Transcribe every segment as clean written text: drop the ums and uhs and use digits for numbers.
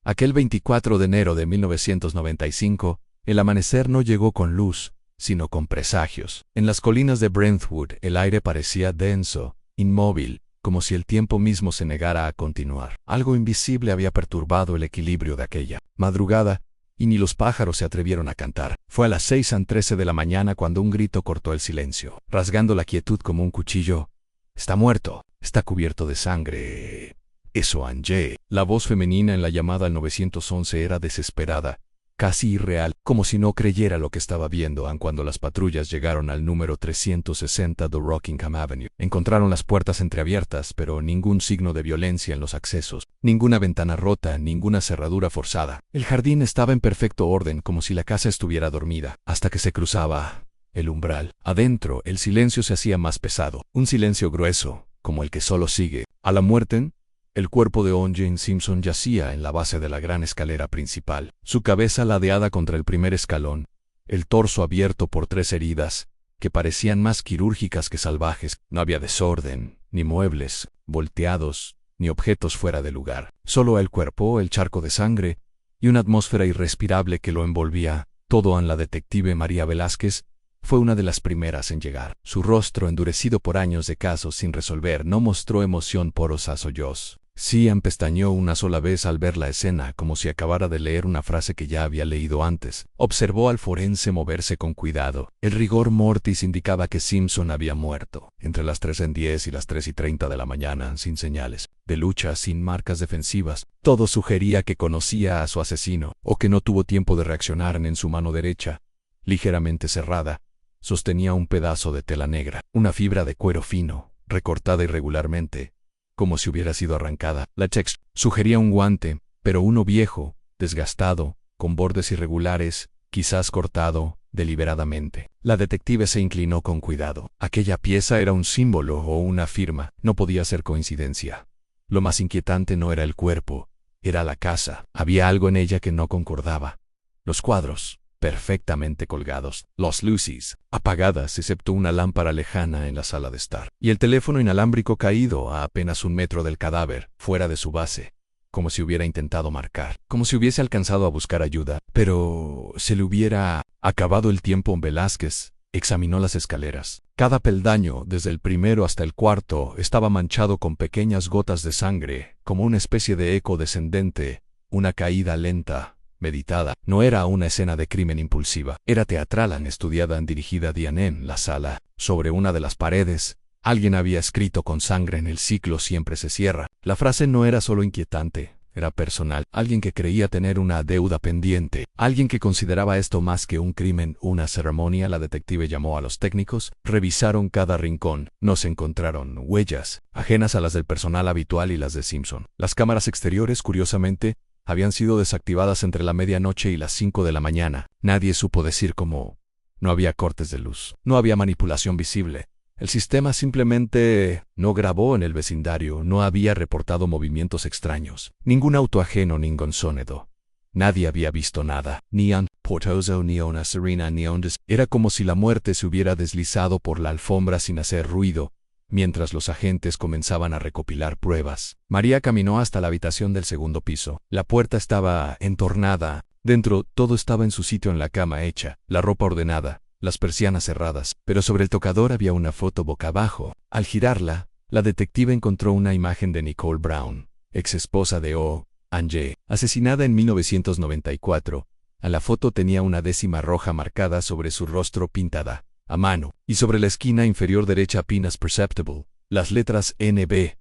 Aquel 24 de enero de 1995, el amanecer no llegó con luz, sino con presagios. En las colinas de Brentwood el aire parecía denso, inmóvil, como si el tiempo mismo se negara a continuar. Algo invisible había perturbado el equilibrio de aquella madrugada, y ni los pájaros se atrevieron a cantar. Fue a las 6:13 de la mañana cuando un grito cortó el silencio, rasgando la quietud como un cuchillo. «Está muerto, está cubierto de sangre. Eso, Angie». La voz femenina en la llamada al 911 era desesperada, casi irreal, como si no creyera lo que estaba viendo. Aun cuando las patrullas llegaron al número 360 de Rockingham Avenue, encontraron las puertas entreabiertas, pero ningún signo de violencia en los accesos, ninguna ventana rota, ninguna cerradura forzada. El jardín estaba en perfecto orden, como si la casa estuviera dormida, hasta que se cruzaba el umbral. Adentro, el silencio se hacía más pesado, un silencio grueso, como el que solo sigue a la muerte. El cuerpo de O.J. Simpson yacía en la base de la gran escalera principal, su cabeza ladeada contra el primer escalón, el torso abierto por 3 heridas, que parecían más quirúrgicas que salvajes. No había desorden, ni muebles volteados, ni objetos fuera de lugar. Solo el cuerpo, el charco de sangre, y una atmósfera irrespirable que lo envolvía. Todo. La detective María Velázquez fue una de las primeras en llegar. Su rostro, endurecido por años de casos sin resolver, no mostró emoción por los sollozos. Cian pestañeó una sola vez al ver la escena, como si acabara de leer una frase que ya había leído antes. Observó al forense moverse con cuidado. El rigor mortis indicaba que Simpson había muerto entre las 3:10 y las 3:30 de la mañana, sin señales de lucha, sin marcas defensivas. Todo sugería que conocía a su asesino, o que no tuvo tiempo de reaccionar. En su mano derecha, ligeramente cerrada, sostenía un pedazo de tela negra, una fibra de cuero fino, recortada irregularmente, como si hubiera sido arrancada. La textura sugería un guante, pero uno viejo, desgastado, con bordes irregulares, quizás cortado deliberadamente. La detective se inclinó con cuidado. Aquella pieza era un símbolo o una firma. No podía ser coincidencia. Lo más inquietante no era el cuerpo, era la casa. Había algo en ella que no concordaba. Los cuadros, perfectamente colgados, las luces apagadas excepto una lámpara lejana en la sala de estar, y el teléfono inalámbrico caído a apenas 1 metro del cadáver, fuera de su base, como si hubiera intentado marcar, como si hubiese alcanzado a buscar ayuda, pero se le hubiera acabado el tiempo. Velázquez examinó las escaleras. Cada peldaño, desde el primero hasta el cuarto, estaba manchado con pequeñas gotas de sangre, como una especie de eco descendente, una caída lenta, meditada. No era una escena de crimen impulsiva. Era teatral, estudiada, dirigida. En la sala, sobre una de las paredes, alguien había escrito con sangre: en el ciclo siempre se cierra. La frase no era solo inquietante, era personal. Alguien que creía tener una deuda pendiente. Alguien que consideraba esto más que un crimen, una ceremonia. La detective llamó a los técnicos. Revisaron cada rincón. No se encontraron huellas, ajenas a las del personal habitual y las de Simpson. Las cámaras exteriores, curiosamente, habían sido desactivadas entre la medianoche y las 5 de la mañana. Nadie supo decir cómo. No había cortes de luz. No había manipulación visible. El sistema simplemente no grabó en el vecindario. No había reportado movimientos extraños. Ningún auto ajeno, ningún sonido. Nadie había visto nada. Ni un portoso, ni una sirena, ni un Era como si la muerte se hubiera deslizado por la alfombra sin hacer ruido, mientras los agentes comenzaban a recopilar pruebas. María caminó hasta la habitación del segundo piso. La puerta estaba entornada. Dentro, todo estaba en su sitio: en la cama hecha, la ropa ordenada, las persianas cerradas, pero sobre el tocador había una foto boca abajo. Al girarla, la detective encontró una imagen de Nicole Brown, ex esposa de O.J., asesinada en 1994. A la foto tenía una décima roja marcada sobre su rostro, pintada a mano, y sobre la esquina inferior derecha, apenas perceptible, las letras NB.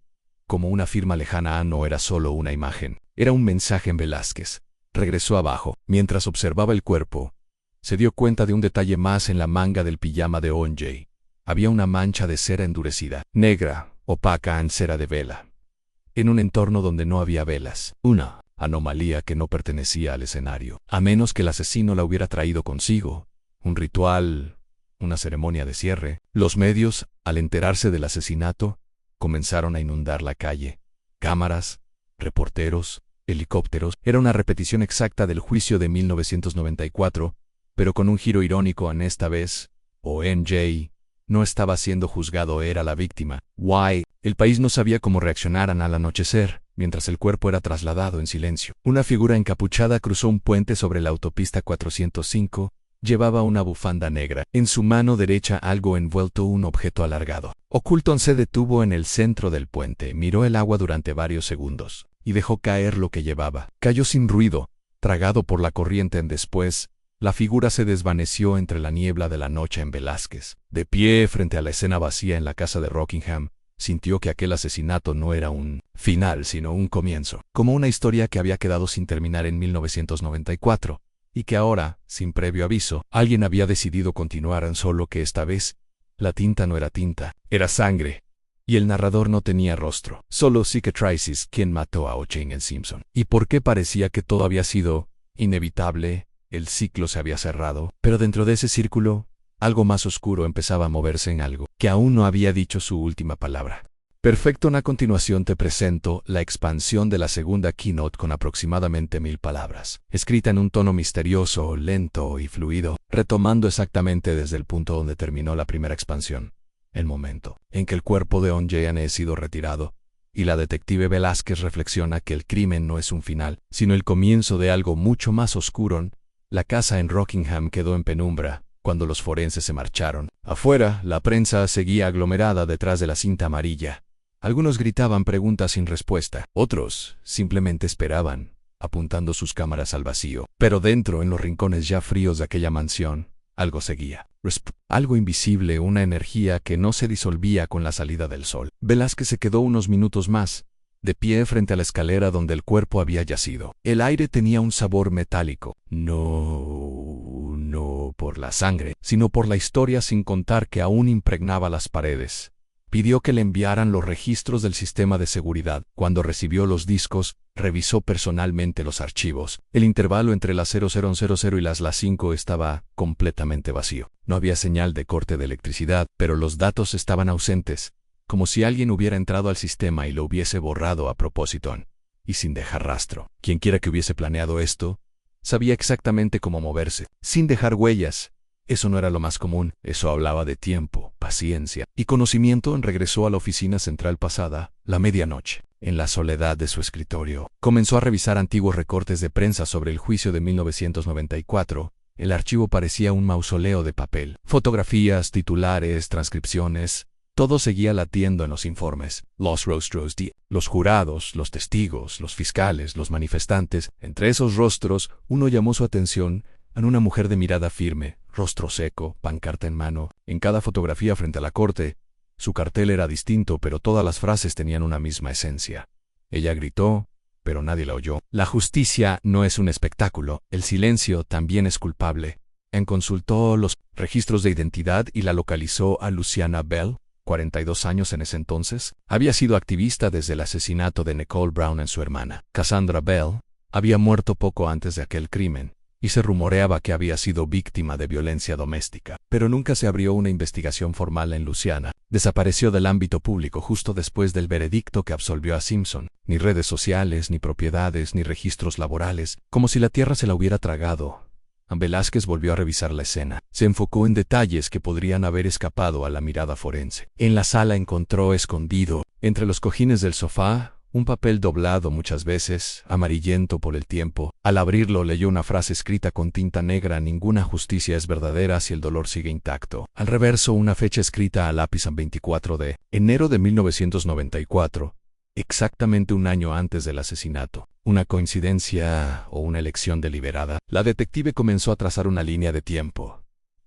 Como una firma lejana. No era solo una imagen, era un mensaje. En Velázquez regresó abajo. Mientras observaba el cuerpo, se dio cuenta de un detalle más en la manga del pijama de O.J. Había una mancha de cera endurecida, negra, opaca, en cera de vela. En un entorno donde no había velas. Una anomalía que no pertenecía al escenario, a menos que el asesino la hubiera traído consigo. Un ritual, una ceremonia de cierre. Los medios, al enterarse del asesinato, comenzaron a inundar la calle. Cámaras, reporteros, helicópteros. Era una repetición exacta del juicio de 1994, pero con un giro irónico. En esta vez, O.J. no estaba siendo juzgado, era la víctima. El país no sabía cómo reaccionaran al anochecer. mientras el cuerpo era trasladado en silencio. Una figura encapuchada cruzó un puente sobre la autopista 405, llevaba una bufanda negra. En su mano derecha algo envuelto, un objeto alargado. Oculton se detuvo en el centro del puente, miró el agua durante varios segundos, y dejó caer lo que llevaba. Cayó sin ruido, tragado por la corriente. Después, la figura se desvaneció entre la niebla de la noche en Velázquez. De pie frente a la escena vacía en la casa de Rockingham, sintió que aquel asesinato no era un final, sino un comienzo. Como una historia que había quedado sin terminar en 1994, y que ahora, sin previo aviso, alguien había decidido continuar, solo que esta vez, la tinta no era tinta, era sangre. Y el narrador no tenía rostro. Solo cicatrices, quien mató a O.J. Simpson. ¿Y por qué parecía que todo había sido inevitable? El ciclo se había cerrado, pero dentro de ese círculo, algo más oscuro empezaba a moverse en algo que aún no había dicho su última palabra. Perfecto. A continuación te presento la expansión de la segunda keynote con aproximadamente 1000 palabras, escrita en un tono misterioso, lento y fluido, retomando exactamente desde el punto donde terminó la primera expansión, el momento en que el cuerpo de O.J. ha sido retirado, y la detective Velázquez reflexiona que el crimen no es un final, sino el comienzo de algo mucho más oscuro. La casa en Rockingham quedó en penumbra cuando los forenses se marcharon. Afuera, la prensa seguía aglomerada detrás de la cinta amarilla. Algunos gritaban preguntas sin respuesta. Otros simplemente esperaban, apuntando sus cámaras al vacío. Pero dentro, en los rincones ya fríos de aquella mansión, algo seguía. Algo invisible, una energía que no se disolvía con la salida del sol. Velázquez se quedó unos minutos más, de pie frente a la escalera donde el cuerpo había yacido. El aire tenía un sabor metálico. No por la sangre, sino por la historia, sin contar que aún impregnaba las paredes. Pidió que le enviaran los registros del sistema de seguridad. Cuando recibió los discos, revisó personalmente los archivos. El intervalo entre las 0000 y las 5 estaba completamente vacío. No había señal de corte de electricidad, pero los datos estaban ausentes, como si alguien hubiera entrado al sistema y lo hubiese borrado a propósito, y sin dejar rastro. Quienquiera que hubiese planeado esto, sabía exactamente cómo moverse, sin dejar huellas. Eso no era lo más común, eso hablaba de tiempo, paciencia y conocimiento. Regresó a la oficina central pasada la medianoche. En la soledad de su escritorio, comenzó a revisar antiguos recortes de prensa sobre el juicio de 1994. El archivo parecía un mausoleo de papel. Fotografías, titulares, transcripciones. Todo seguía latiendo en los informes. Los rostros de los jurados, los testigos, los fiscales, los manifestantes. Entre esos rostros, uno llamó su atención: a una mujer de mirada firme, rostro seco, pancarta en mano. En cada fotografía frente a la corte, su cartel era distinto, pero todas las frases tenían una misma esencia. Ella gritó, pero nadie la oyó. La justicia no es un espectáculo, el silencio también es culpable. Consultó los registros de identidad y la localizó a Luciana Bell, 42 años en ese entonces. Había sido activista desde el asesinato de Nicole Brown en su hermana. Cassandra Bell había muerto poco antes de aquel crimen, y se rumoreaba que había sido víctima de violencia doméstica. Pero nunca se abrió una investigación formal en Luciana. Desapareció del ámbito público justo después del veredicto que absolvió a Simpson. Ni redes sociales, ni propiedades, ni registros laborales, como si la tierra se la hubiera tragado. Velázquez volvió a revisar la escena. Se enfocó en detalles que podrían haber escapado a la mirada forense. En la sala encontró escondido, entre los cojines del sofá, un papel doblado muchas veces, amarillento por el tiempo. Al abrirlo leyó una frase escrita con tinta negra: ninguna justicia es verdadera si el dolor sigue intacto. Al reverso una fecha escrita a lápiz: 24 de enero de 1994, exactamente un año antes del asesinato. ¿Una coincidencia o una elección deliberada? La detective comenzó a trazar una línea de tiempo.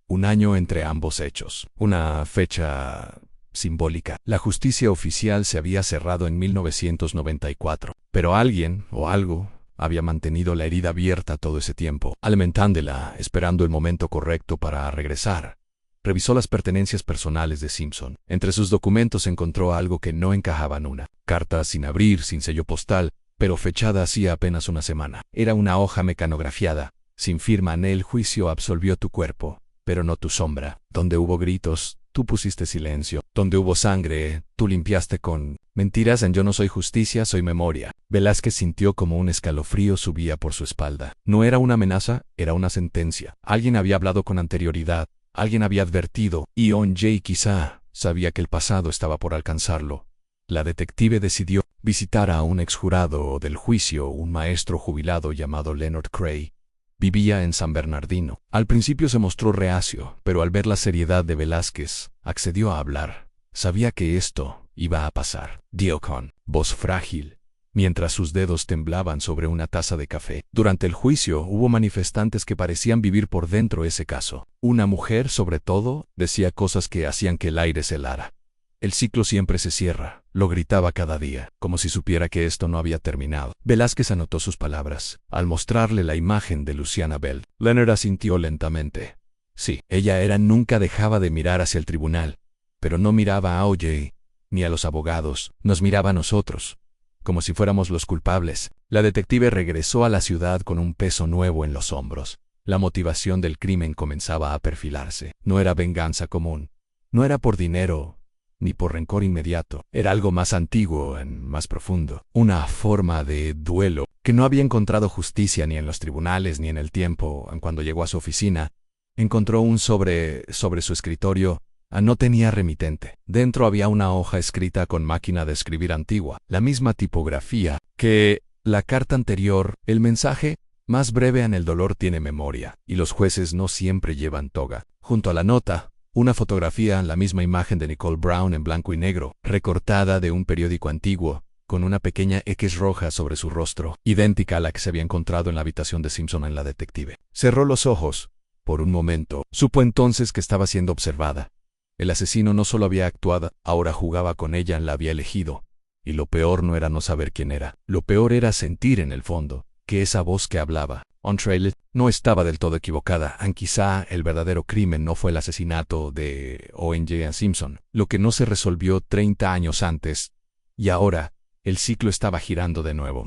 Un año entre ambos hechos. Una fecha simbólica. La justicia oficial se había cerrado en 1994, pero alguien o algo había mantenido la herida abierta todo ese tiempo, alimentándola, esperando el momento correcto para regresar. Revisó las pertenencias personales de Simpson. Entre sus documentos encontró algo que no encajaba en una carta sin abrir, sin sello postal, pero fechada hacía apenas una semana. Era una hoja mecanografiada, sin firma. En el juicio absolvió tu cuerpo, pero no tu sombra. Donde hubo gritos, tú pusiste silencio. Donde hubo sangre, tú limpiaste con mentiras. En yo no soy justicia, soy memoria. Velázquez sintió como un escalofrío subía por su espalda. No era una amenaza, era una sentencia. Alguien había hablado con anterioridad, alguien había advertido, y O.J. quizá sabía que el pasado estaba por alcanzarlo. La detective decidió visitar a un exjurado del juicio, un maestro jubilado llamado Leonard Cray. Vivía en San Bernardino. Al principio se mostró reacio, pero al ver la seriedad de Velázquez, accedió a hablar. Sabía que esto iba a pasar. Dijo con voz frágil, mientras sus dedos temblaban sobre una taza de café. Durante el juicio hubo manifestantes que parecían vivir por dentro ese caso. Una mujer, sobre todo, decía cosas que hacían que el aire se helara. El ciclo siempre se cierra, lo gritaba cada día, como si supiera que esto no había terminado. Velázquez anotó sus palabras. Al mostrarle la imagen de Luciana Bell, Leonard asintió lentamente. Sí, ella nunca dejaba de mirar hacia el tribunal, pero no miraba a O.J. ni a los abogados, nos miraba a nosotros, como si fuéramos los culpables. La detective regresó a la ciudad con un peso nuevo en los hombros. La motivación del crimen comenzaba a perfilarse. No era venganza común. No era por dinero, ni por rencor inmediato. Era algo más antiguo, más profundo. Una forma de duelo que no había encontrado justicia ni en los tribunales ni en el tiempo. Cuando llegó a su oficina, encontró un sobre su escritorio. No tenía remitente. Dentro había una hoja escrita con máquina de escribir antigua, la misma tipografía que la carta anterior. El mensaje: más breve en el dolor tiene memoria, y los jueces no siempre llevan toga. Junto a la nota, una fotografía, la misma imagen de Nicole Brown en blanco y negro, recortada de un periódico antiguo, con una pequeña X roja sobre su rostro, idéntica a la que se había encontrado en la habitación de Simpson en la detective. Cerró los ojos. Por un momento, supo entonces que estaba siendo observada. El asesino no solo había actuado, ahora jugaba con ella, la había elegido. Y lo peor no era no saber quién era. Lo peor era sentir en el fondo que esa voz que hablaba, Ontrailet, no estaba del todo equivocada. Quizá el verdadero crimen no fue el asesinato de O.J. Simpson, lo que no se resolvió 30 años antes. Y ahora, el ciclo estaba girando de nuevo.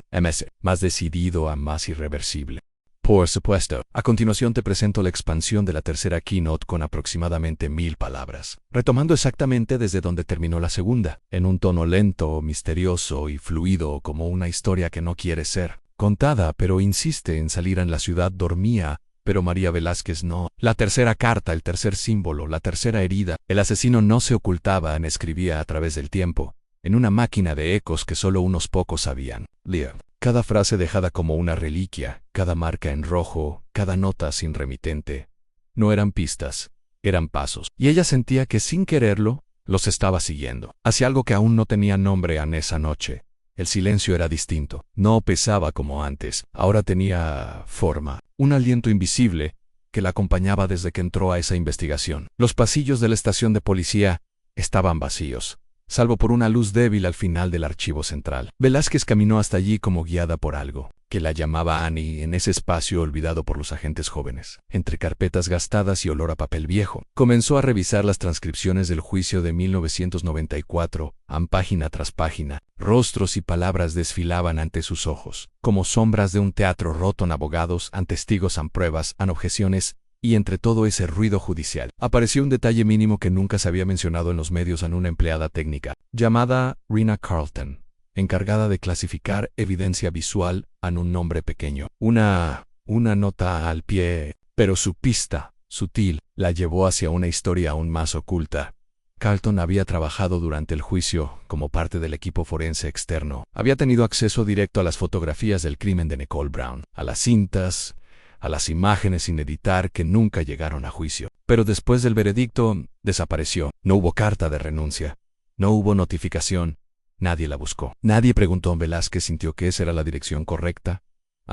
Más decidido, más irreversible. Por supuesto. A continuación te presento la expansión de la tercera keynote con aproximadamente 1000 palabras, retomando exactamente desde donde terminó la segunda, en un tono lento, misterioso y fluido, como una historia que no quiere ser contada, pero insiste en salir. En la ciudad dormía, pero María Velázquez no. La tercera carta, el tercer símbolo, la tercera herida. El asesino no se ocultaba, escribía a través del tiempo, en una máquina de ecos que solo unos pocos sabían leer. Cada frase dejada como una reliquia, cada marca en rojo, cada nota sin remitente. No eran pistas, eran pasos. Y ella sentía que sin quererlo, los estaba siguiendo, hacia algo que aún no tenía nombre en esa noche. El silencio era distinto. No pesaba como antes. Ahora tenía forma. Un aliento invisible que la acompañaba desde que entró a esa investigación. Los pasillos de la estación de policía estaban vacíos, salvo por una luz débil al final del archivo central. Velázquez caminó hasta allí como guiada por algo que la llamaba Annie, en ese espacio olvidado por los agentes jóvenes, entre carpetas gastadas y olor a papel viejo. Comenzó a revisar las transcripciones del juicio de 1994, página tras página. Rostros y palabras desfilaban ante sus ojos, como sombras de un teatro roto. Abogados, testigos, pruebas, objeciones. Y entre todo ese ruido judicial, apareció un detalle mínimo que nunca se había mencionado en los medios. Una empleada técnica, llamada Rena Carlton, encargada de clasificar evidencia visual, un nombre pequeño. Una nota al pie, pero su pista, sutil, la llevó hacia una historia aún más oculta. Carlton había trabajado durante el juicio como parte del equipo forense externo. Había tenido acceso directo a las fotografías del crimen de Nicole Brown, a las cintas, a las imágenes sin editar que nunca llegaron a juicio. Pero después del veredicto, desapareció. No hubo carta de renuncia. No hubo notificación. Nadie la buscó. Nadie preguntó. Velázquez sintió que esa era la dirección correcta.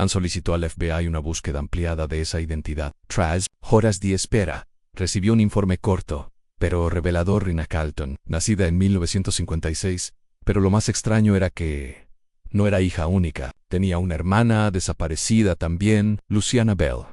Solicitó al FBI una búsqueda ampliada de esa identidad. Tras horas de espera, recibió un informe corto, pero revelador. Rena Carlton, nacida en 1956, pero lo más extraño era que no era hija única. Tenía una hermana desaparecida también, Luciana Bell.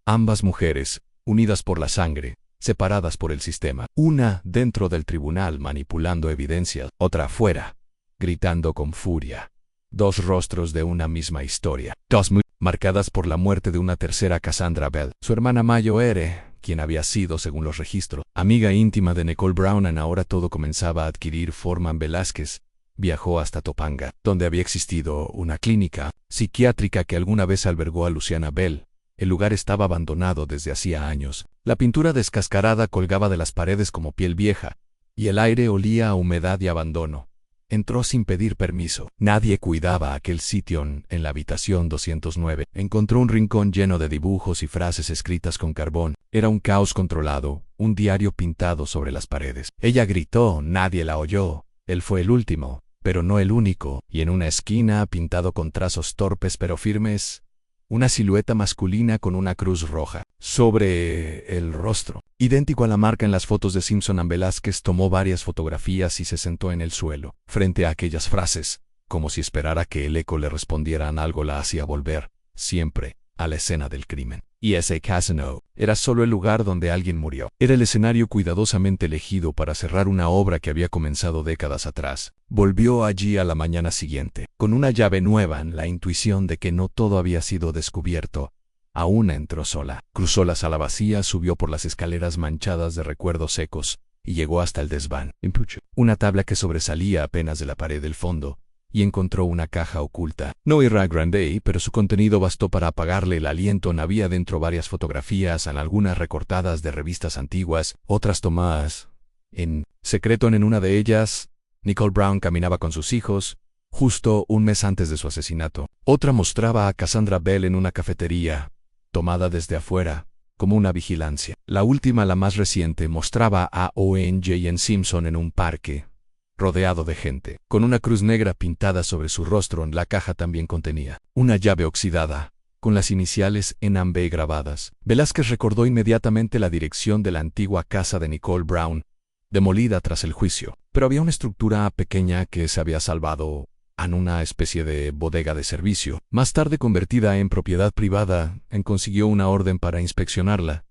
Ambas mujeres, unidas por la sangre, separadas por el sistema. Una dentro del tribunal manipulando evidencia, otra afuera, gritando con furia. Dos rostros de una misma historia. Dos marcadas por la muerte de una tercera, Cassandra Bell. Su hermana mayor, quien había sido, según los registros, amiga íntima de Nicole Brown. Ahora todo comenzaba a adquirir forma. Velázquez viajó hasta Topanga, donde había existido una clínica psiquiátrica que alguna vez albergó a Luciana Bell. El lugar estaba abandonado desde hacía años. La pintura descascarada colgaba de las paredes como piel vieja, y el aire olía a humedad y abandono. Entró sin pedir permiso. Nadie cuidaba aquel sitio. En la habitación 209 encontró un rincón lleno de dibujos y frases escritas con carbón. Era un caos controlado, un diario pintado sobre las paredes. Ella gritó, nadie la oyó. Él fue el último, pero no el único, y en una esquina, pintado con trazos torpes pero firmes, una silueta masculina con una cruz roja sobre el rostro. Idéntico a la marca en las fotos de Simpson, Velázquez tomó varias fotografías y se sentó en el suelo, frente a aquellas frases, como si esperara que el eco le respondieran algo. La hacía volver, siempre, a la escena del crimen. Y ese casino era solo el lugar donde alguien murió. Era el escenario cuidadosamente elegido para cerrar una obra que había comenzado décadas atrás. Volvió allí a la mañana siguiente, con una llave nueva en la intuición de que no todo había sido descubierto. Aún entró sola. Cruzó la sala vacía, subió por las escaleras manchadas de recuerdos secos, y llegó hasta el desván. Una tabla que sobresalía apenas de la pared del fondo, y encontró una caja oculta. No era grande, pero su contenido bastó para apagarle el aliento. Había dentro varias fotografías, algunas recortadas de revistas antiguas, otras tomadas en secreto. En una de ellas, Nicole Brown caminaba con sus hijos, justo un mes antes de su asesinato. Otra mostraba a Cassandra Bell en una cafetería, tomada desde afuera, como una vigilancia. La última, la más reciente, mostraba a O.J. Simpson en un parque, rodeado de gente, con una cruz negra pintada sobre su rostro. La caja también contenía una llave oxidada, con las iniciales NB grabadas. Velázquez recordó inmediatamente la dirección de la antigua casa de Nicole Brown, demolida tras el juicio, pero había una estructura pequeña que se había salvado en una especie de bodega de servicio. Más tarde convertida en propiedad privada, consiguió una orden para inspeccionarla.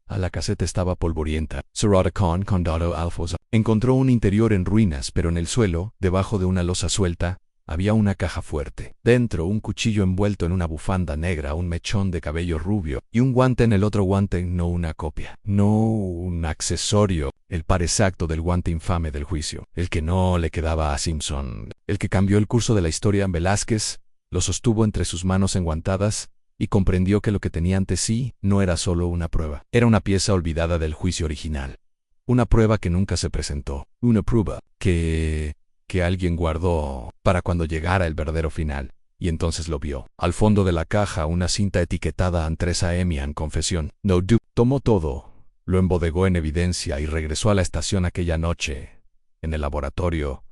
La caseta estaba polvorienta. Sarada Khan, Condado Alfosa, encontró un interior en ruinas, pero en el suelo, debajo de una losa suelta, había una caja fuerte. Dentro, un cuchillo envuelto en una bufanda negra, un mechón de cabello rubio, y un guante en el otro guante. No una copia, no un accesorio, el par exacto del guante infame del juicio, el que no le quedaba a Simpson, el que cambió el curso de la historia. Velázquez lo sostuvo entre sus manos enguantadas, y comprendió que lo que tenía ante sí no era solo una prueba, era una pieza olvidada del juicio original. Una prueba que nunca se presentó, una prueba que alguien guardó para cuando llegara el verdadero final, y entonces lo vio. Al fondo de la caja, una cinta etiquetada Andresa Emian, confesión. No do. Tomó todo, lo embodegó en evidencia y regresó a la estación aquella noche. En el laboratorio,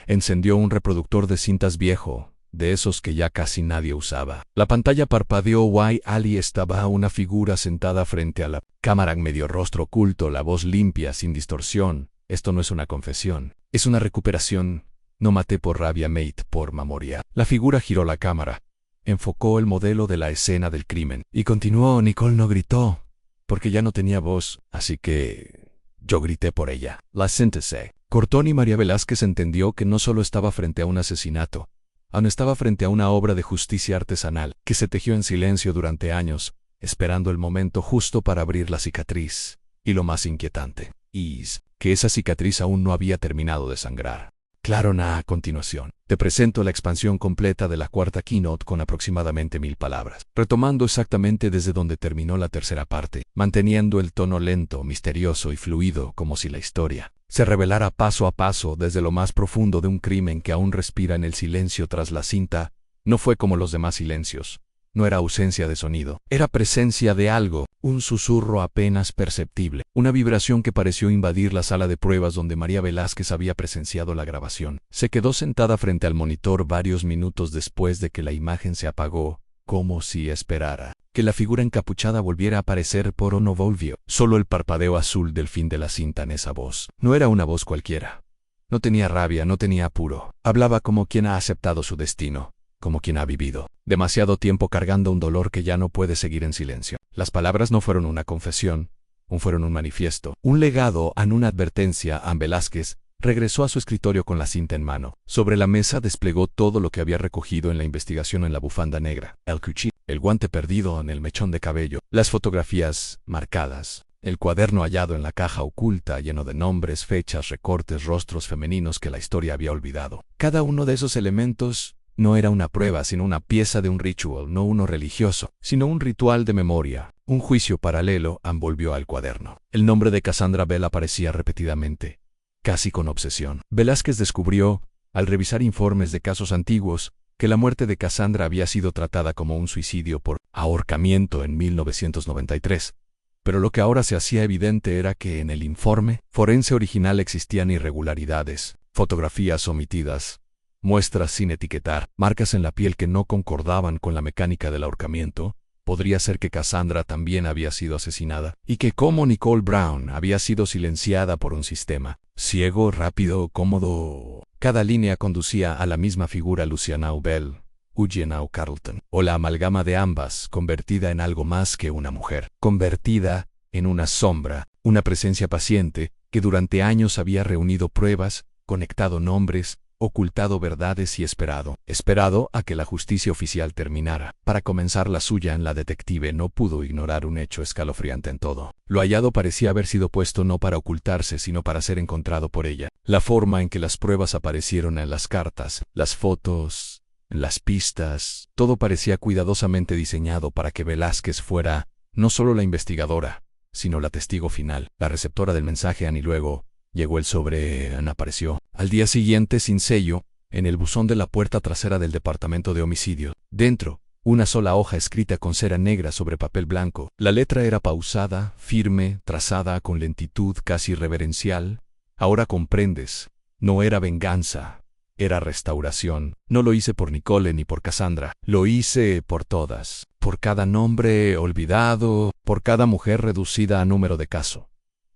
encendió un reproductor de cintas viejo, de esos que ya casi nadie usaba. La pantalla parpadeó. Ali estaba una figura sentada frente a la cámara, medio rostro oculto, la voz limpia, sin distorsión. Esto no es una confesión, es una recuperación. No maté por rabia, mate por memoria. La figura giró la cámara, enfocó el modelo de la escena del crimen, y continuó. Nicole no gritó, porque ya no tenía voz, así que yo grité por ella. La síntesis. Cortón y María Velázquez entendió que no solo estaba frente a un asesinato, aún estaba frente a una obra de justicia artesanal que se tejió en silencio durante años, esperando el momento justo para abrir la cicatriz. Y lo más inquietante es que esa cicatriz aún no había terminado de sangrar. Claro, a continuación, te presento la expansión completa de la cuarta keynote con aproximadamente 1000 palabras, retomando exactamente desde donde terminó la tercera parte, manteniendo el tono lento, misterioso y fluido, como si la historia se revelara paso a paso desde lo más profundo de un crimen que aún respira en el silencio tras la cinta. No fue como los demás silencios. No era ausencia de sonido, era presencia de algo, un susurro apenas perceptible, una vibración que pareció invadir la sala de pruebas donde María Velázquez había presenciado la grabación. Se quedó sentada frente al monitor varios minutos después de que la imagen se apagó, como si esperara que la figura encapuchada volviera a aparecer, pero no volvió. Solo el parpadeo azul del fin de la cinta en esa voz. No era una voz cualquiera. No tenía rabia, no tenía apuro. Hablaba como quien ha aceptado su destino, como quien ha vivido demasiado tiempo cargando un dolor que ya no puede seguir en silencio. Las palabras no fueron una confesión, fueron un manifiesto, un legado, una advertencia. Velázquez regresó a su escritorio con la cinta en mano. Sobre la mesa desplegó todo lo que había recogido en la investigación en la bufanda negra: el cuchillo, el guante perdido en el mechón de cabello, las fotografías marcadas, el cuaderno hallado en la caja oculta lleno de nombres, fechas, recortes, rostros femeninos que la historia había olvidado. Cada uno de esos elementos no era una prueba, sino una pieza de un ritual, no uno religioso, sino un ritual de memoria. Un juicio paralelo envolvió al cuaderno. El nombre de Cassandra Bell aparecía repetidamente, casi con obsesión. Velázquez descubrió al revisar informes de casos antiguos, que la muerte de Cassandra había sido tratada como un suicidio por ahorcamiento en 1993. Pero lo que ahora se hacía evidente era que en el informe forense original existían irregularidades, fotografías omitidas, muestras sin etiquetar, marcas en la piel que no concordaban con la mecánica del ahorcamiento. Podría ser que Cassandra también había sido asesinada, y que como Nicole Brown había sido silenciada por un sistema ciego, rápido, cómodo. Cada línea conducía a la misma figura: Luciana Bell, Eugenia Carleton, o la amalgama de ambas, convertida en algo más que una mujer, convertida en una sombra, una presencia paciente que durante años había reunido pruebas, conectado nombres, ocultado verdades y esperado a que la justicia oficial terminara. Para comenzar la suya, la detective no pudo ignorar un hecho escalofriante en todo. Lo hallado parecía haber sido puesto no para ocultarse, sino para ser encontrado por ella. La forma en que las pruebas aparecieron en las cartas, las fotos, las pistas, todo parecía cuidadosamente diseñado para que Velázquez fuera no solo la investigadora, sino la testigo final, la receptora del mensaje. Y luego llegó el sobre. Apareció al día siguiente sin sello, en el buzón de la puerta trasera del departamento de homicidio. Dentro, una sola hoja escrita con cera negra sobre papel blanco. La letra era pausada, firme, trazada con lentitud casi reverencial. Ahora comprendes, no era venganza, era restauración. No lo hice por Nicole ni por Cassandra, lo hice por todas, por cada nombre olvidado, por cada mujer reducida a número de caso.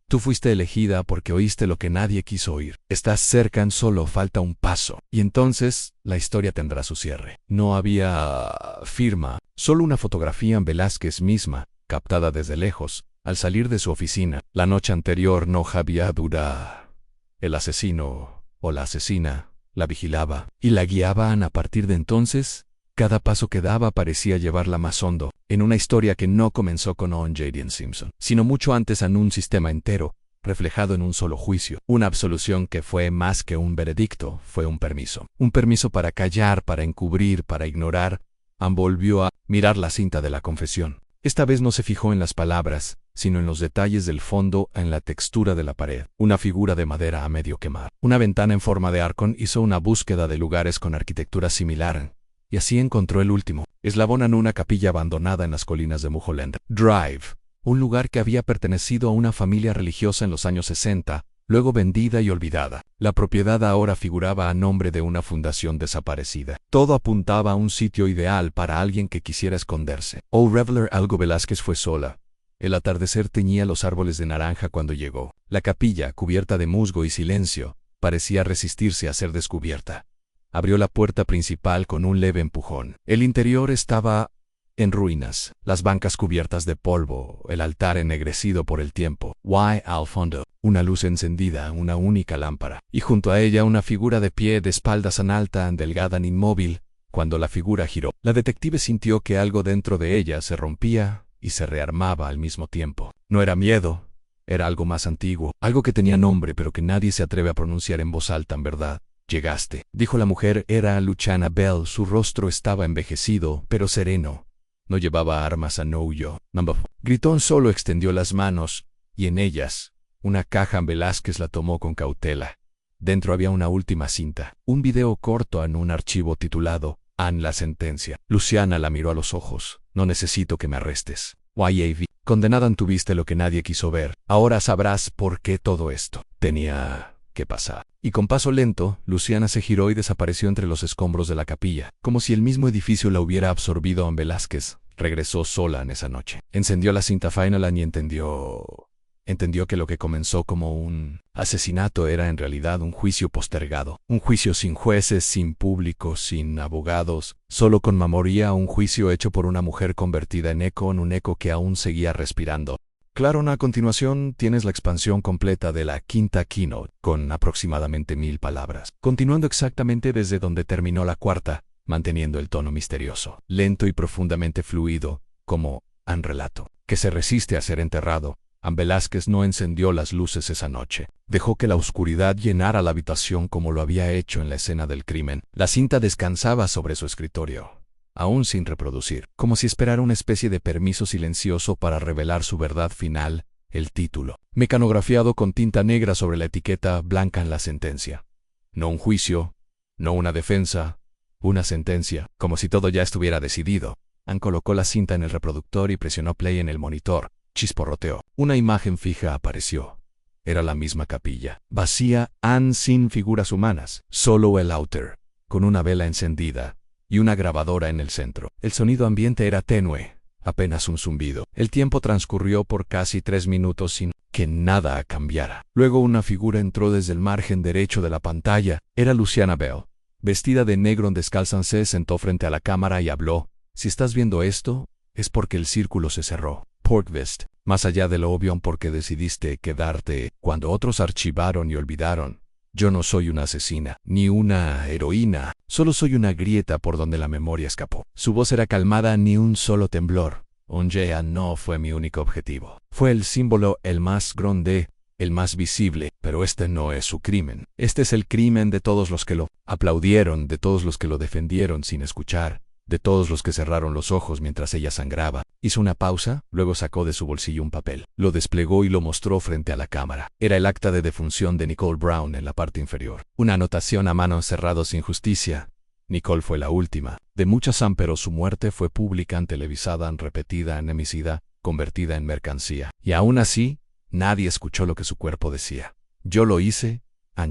Tú fuiste elegida porque oíste lo que nadie quiso oír. Estás cerca, solo falta un paso. Y entonces, la historia tendrá su cierre. No había firma, solo una fotografía en Velázquez misma, captada desde lejos, al salir de su oficina. La noche anterior no había duda. El asesino, o la asesina, la vigilaba y la guiaban. A partir de entonces, cada paso que daba parecía llevarla más hondo, en una historia que no comenzó con O.J. Simpson, sino mucho antes, en un sistema entero, reflejado en un solo juicio, una absolución que fue más que un veredicto, fue un permiso para callar, para encubrir, para ignorar. Volvió a mirar la cinta de la confesión. Esta vez no se fijó en las palabras, sino en los detalles del fondo, en la textura de la pared, una figura de madera a medio quemar, una ventana en forma de arcón. Hizo una búsqueda de lugares con arquitectura similar, y así encontró el último eslabón en una capilla abandonada en las colinas de Mulholland Drive, un lugar que había pertenecido a una familia religiosa en los años 60, luego vendida y olvidada. La propiedad ahora figuraba a nombre de una fundación desaparecida. Todo apuntaba a un sitio ideal para alguien que quisiera esconderse. Reveler algo. Velázquez fue sola. El atardecer teñía los árboles de naranja cuando llegó. La capilla, cubierta de musgo y silencio, parecía resistirse a ser descubierta. Abrió la puerta principal con un leve empujón. El interior estaba en ruinas, las bancas cubiertas de polvo, el altar ennegrecido por el tiempo. Al fondo, una luz encendida, una única lámpara, y junto a ella una figura de pie, de espaldas tan alta, delgada, inmóvil. Cuando la figura giró, la detective sintió que algo dentro de ella se rompía y se rearmaba al mismo tiempo. No era miedo, era algo más antiguo, algo que tenía nombre pero que nadie se atreve a pronunciar en voz alta. En verdad, llegaste, dijo la mujer. Era Luciana Bell. Su rostro estaba envejecido, pero sereno. No llevaba armas. No huyó. Gritó. Solo extendió las manos, y en ellas, una caja. Velázquez la tomó con cautela. Dentro había una última cinta, un video corto en un archivo titulado la sentencia. Luciana la miró a los ojos. No necesito que me arrestes. Condenada. Tuviste lo que nadie quiso ver. Ahora sabrás por qué todo esto tenía que pasar. Y con paso lento, Luciana se giró y desapareció entre los escombros de la capilla, como si el mismo edificio la hubiera absorbido. A Velázquez regresó sola en esa noche. Encendió la cinta final y entendió que lo que comenzó como un asesinato era en realidad un juicio postergado. Un juicio sin jueces, sin público, sin abogados, solo con memoria. Un juicio hecho por una mujer convertida en un eco que aún seguía respirando. Claro, a continuación tienes la expansión completa de la quinta keynote, con aproximadamente 1000 palabras, continuando exactamente desde donde terminó la cuarta, manteniendo el tono misterioso, lento y profundamente fluido, como un relato que se resiste a ser enterrado. Velázquez no encendió las luces esa noche. Dejó que la oscuridad llenara la habitación como lo había hecho en la escena del crimen. La cinta descansaba sobre su escritorio, aún sin reproducir, como si esperara una especie de permiso silencioso para revelar su verdad final, el título, mecanografiado con tinta negra sobre la etiqueta blanca en la sentencia. No un juicio, No una defensa, una sentencia, como si todo ya estuviera decidido. Ann colocó la cinta en el reproductor y presionó play en el monitor. Chisporroteó. Una imagen fija apareció. Era la misma capilla. Vacía, Ann sin figuras humanas. Solo el outer, con una vela encendida y una grabadora en el centro. El sonido ambiente era tenue, apenas un zumbido. El tiempo transcurrió por casi 3 minutos sin que nada cambiara. Luego una figura entró desde el margen derecho de la pantalla. Era Luciana Bell. Vestida de negro, descalza, se sentó frente a la cámara y habló. Si estás viendo esto, es porque el círculo se cerró. Portvest, más allá de lo obvio porque decidiste quedarte cuando otros archivaron y olvidaron. Yo no soy una asesina, ni una heroína, solo soy una grieta por donde la memoria escapó. Su voz era calmada, ni un solo temblor. Ongea no fue mi único objetivo. Fue el símbolo, el más grande, el más visible, pero este no es su crimen. Este es el crimen de todos los que lo aplaudieron, de todos los que lo defendieron sin escuchar, de todos los que cerraron los ojos mientras ella sangraba. Hizo una pausa, luego sacó de su bolsillo un papel. Lo desplegó y lo mostró frente a la cámara. Era el acta de defunción de Nicole Brown en la parte inferior. Una anotación a mano: cerrado sin justicia. Nicole fue la última de muchas, pero su muerte fue pública, televisada, repetida, enemicida, convertida en mercancía. Y aún así, nadie escuchó lo que su cuerpo decía. Yo lo hice,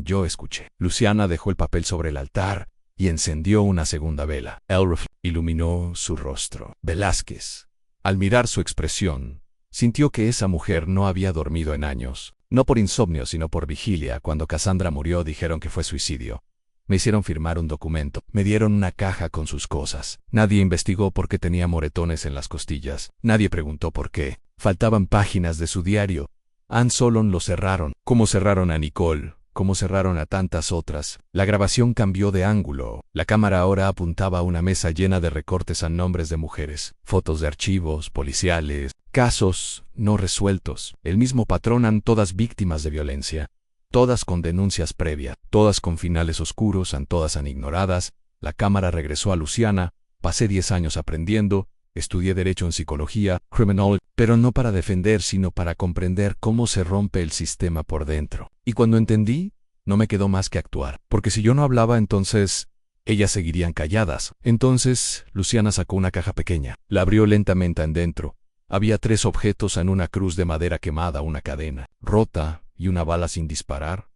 yo escuché. Luciana dejó el papel sobre el altar y encendió una segunda vela. El reflejo iluminó su rostro. Velázquez, al mirar su expresión, sintió que esa mujer no había dormido en años. No por insomnio, sino por vigilia. Cuando Cassandra murió, dijeron que fue suicidio. Me hicieron firmar un documento. Me dieron una caja con sus cosas. Nadie investigó por qué tenía moretones en las costillas. Nadie preguntó por qué. Faltaban páginas de su diario. Ann Solon lo cerraron. Como cerraron a Nicole, como cerraron a tantas otras. La grabación cambió de ángulo. La cámara ahora apuntaba a una mesa llena de recortes a nombres de mujeres. Fotos de archivos policiales. Casos no resueltos. El mismo patrón, todas víctimas de violencia. Todas con denuncias previas, todas con finales oscuros, todas ignoradas. La cámara regresó a Luciana. Pasé 10 años aprendiendo, estudié Derecho en Psicología, Criminology, pero no para defender, sino para comprender cómo se rompe el sistema por dentro. Y cuando entendí, no me quedó más que actuar, porque si yo no hablaba, entonces ellas seguirían calladas. Entonces, Luciana sacó una caja pequeña, la abrió lentamente dentro. Había 3 objetos en una cruz de madera quemada, una cadena rota y una bala sin disparar.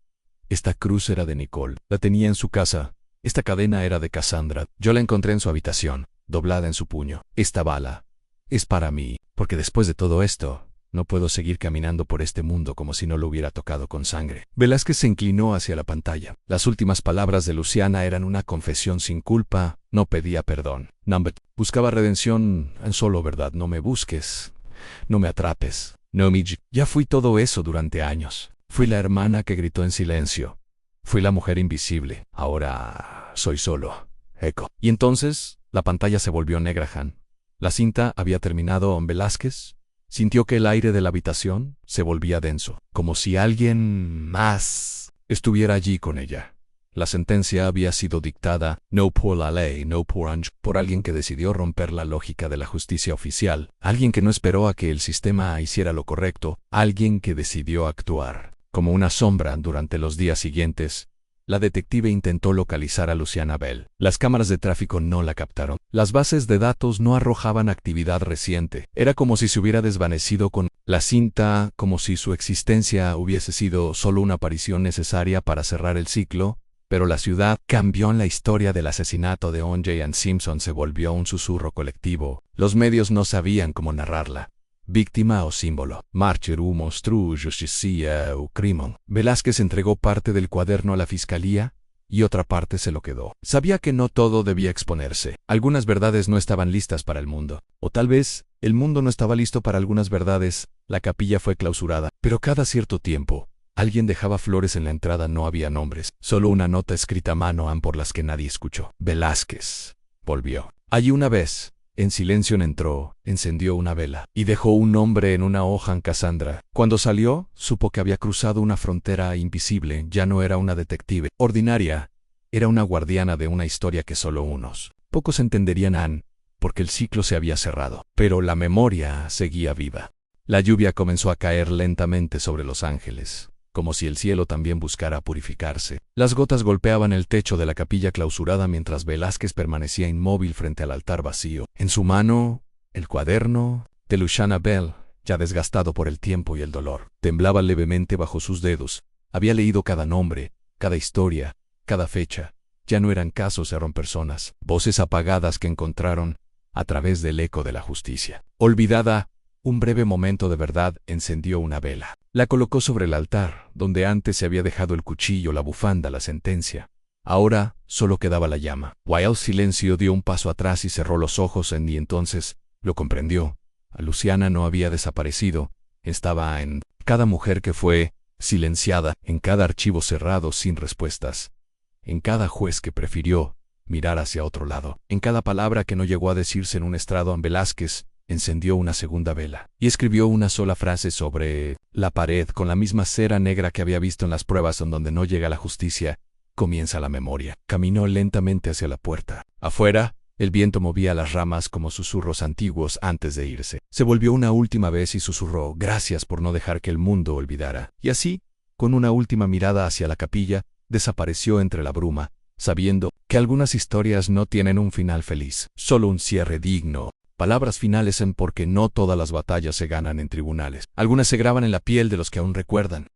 Esta cruz era de Nicole, la tenía en su casa. Esta cadena era de Cassandra. Yo la encontré en su habitación, doblada en su puño. Esta bala es para mí, porque después de todo esto, no puedo seguir caminando por este mundo como si no lo hubiera tocado con sangre. Velázquez se inclinó hacia la pantalla. Las últimas palabras de Luciana eran una confesión sin culpa. No pedía perdón. Buscaba redención en solo verdad. No me busques, no me atrapes. No, ya fui todo eso durante años. Fui la hermana que gritó en silencio. Fui la mujer invisible. Ahora soy solo. Eco. Y entonces, la pantalla se volvió negra. La cinta había terminado. Velázquez sintió que el aire de la habitación se volvía denso, como si alguien más estuviera allí con ella. La sentencia había sido dictada, no por la ley, no por alguien que decidió romper la lógica de la justicia oficial, alguien que no esperó a que el sistema hiciera lo correcto, alguien que decidió actuar. Como una sombra durante los días siguientes, la detective intentó localizar a Luciana Bell. Las cámaras de tráfico no la captaron. Las bases de datos no arrojaban actividad reciente. Era como si se hubiera desvanecido con la cinta, como si su existencia hubiese sido solo una aparición necesaria para cerrar el ciclo. Pero la ciudad cambió. En la historia del asesinato de O.J. Simpson se volvió un susurro colectivo. Los medios no sabían cómo narrarla. Víctima o símbolo. Mártir o monstruo, justicia o crimen. Velázquez entregó parte del cuaderno a la fiscalía y otra parte se lo quedó. Sabía que no todo debía exponerse. Algunas verdades no estaban listas para el mundo. O tal vez, el mundo no estaba listo para algunas verdades. La capilla fue clausurada. Pero cada cierto tiempo, alguien dejaba flores en la entrada. No había nombres, solo una nota escrita a mano por las que nadie escuchó. Velázquez volvió. Allí una vez, en silencio entró, encendió una vela y dejó un nombre en una hoja en Cassandra. Cuando salió, supo que había cruzado una frontera invisible. Ya no era una detective ordinaria, era una guardiana de una historia que solo unos pocos entenderían, porque el ciclo se había cerrado. Pero la memoria seguía viva. La lluvia comenzó a caer lentamente sobre Los Ángeles. como si el cielo también buscara purificarse. Las gotas golpeaban el techo de la capilla clausurada mientras Velázquez permanecía inmóvil frente al altar vacío. En su mano, el cuaderno de Luciana Bell, ya desgastado por el tiempo y el dolor. Temblaba levemente bajo sus dedos. Había leído cada nombre, cada historia, cada fecha. Ya no eran casos, eran personas, voces apagadas que encontraron a través del eco de la justicia. Olvidada, un breve momento de verdad, encendió una vela. La colocó sobre el altar, donde antes se había dejado el cuchillo, la bufanda, la sentencia. Ahora solo quedaba la llama. Wild silencio, dio un paso atrás y cerró los ojos y entonces lo comprendió. A Luciana no había desaparecido, estaba en cada mujer que fue silenciada, en cada archivo cerrado sin respuestas, en cada juez que prefirió mirar hacia otro lado, en cada palabra que no llegó a decirse en un estrado. Velázquez encendió una segunda vela y escribió una sola frase sobre la pared con la misma cera negra que había visto en las pruebas. En donde no llega la justicia, comienza la memoria. Caminó lentamente hacia la puerta. Afuera, el viento movía las ramas como susurros antiguos antes de irse. Se volvió una última vez y susurró: gracias por no dejar que el mundo olvidara. Y así, con una última mirada hacia la capilla, desapareció entre la bruma, sabiendo que algunas historias no tienen un final feliz, solo un cierre digno. Palabras finales en porque no todas las batallas se ganan en tribunales. Algunas se graban en la piel de los que aún recuerdan.